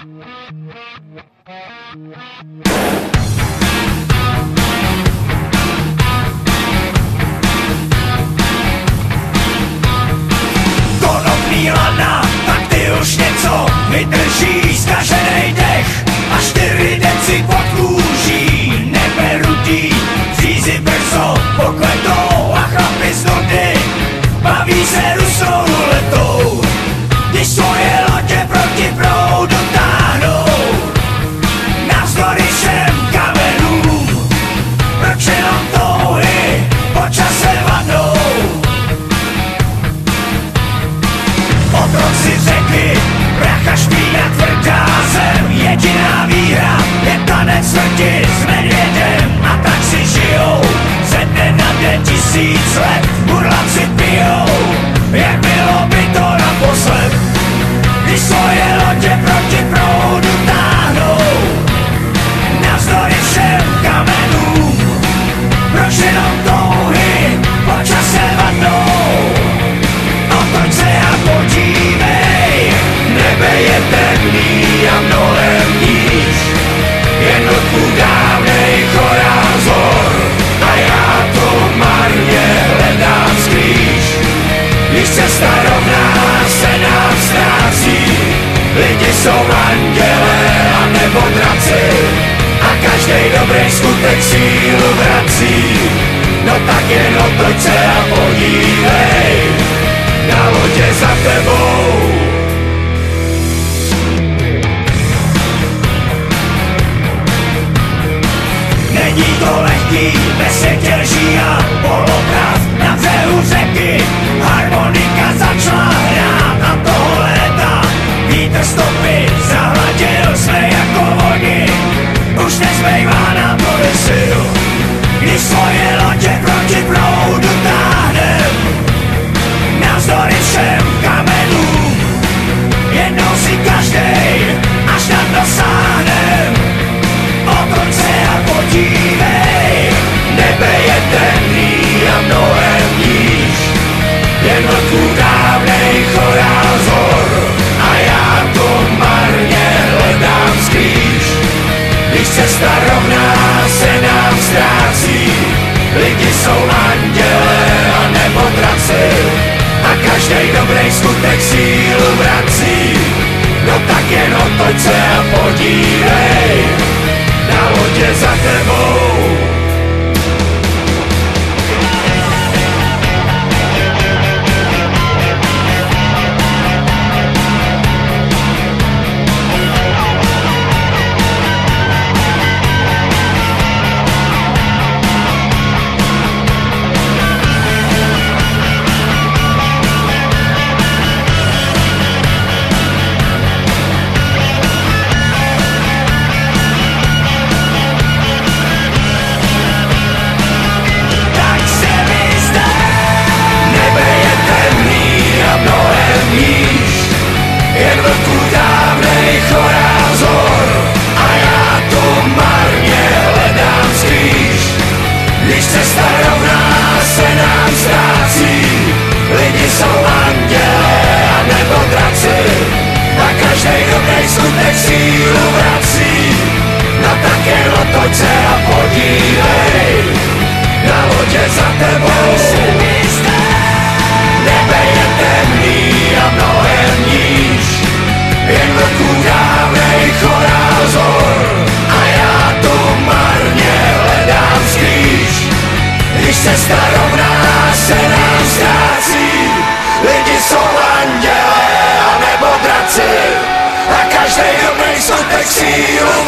Konopný lana, tak ty už něco vydrží, zkaženej dech a 4 deci pod kůží. Nebe rudý, řízy brzo pokletou a chlapi z nudy baví se rusou ruletou. Když svoje lodě proti proudu táhnou, navzdory všem kamenům, proč jenom touhy po čase vadnou. Otroci řeky, pracha špína tvrdá zem, jediná výhra je tanec smrti s medvědem. A tak si žijou ze dne na den 1000 let, burlavci pijou, jak bylo by to naposled. Když svoje lodě proti proudu táhnou, navzdory všem kamenům, proč jenom touhy po čase vadnou. Otoč se a podívej, nebe je temný a mnohem níž, jen odkud dávnej chorál zor a já to marně hledám skrýž. Když cesta rovná se nám ztrácí, lidi jsou andělé a nebo draci a každej dobrý skutek sílu vrací. No tak jen otoč se a podívej, na lodě za tebou. Není to lehký, ve světě lží a polopravd. Na břehu řeky harmonika začala hrát a toho léta vítr stopy zahladil jsme jako vodi. Už nezbývá nám tolik sil, když svoje lodě proti proudu táhnem, navzdory všem kamenům, jednou si každej až na dno sáhnem. Otoč se a podívej, nebe je temný a mnohem níž, jen vlků dávnej chorál zor a já to marně hledám skrýž. Když cesta rovná se nám ztrácí, lidi jsou andělé a nebo draci a každej dobrý skutek sílu vrací. No tak jen otoč se a podívej, na lodě za tebou. Skutek sílu vrací, no tak jen otoč se a podívej, na lodě za tebou. Nebe je temný a mnohem níž, jen vlků dávnej chorál zor a já tu marně hledám skrýž. Když cesta rovná se nám ztrácí, lidi jsou andělé a nebo draci a každej dobrý skutek sílu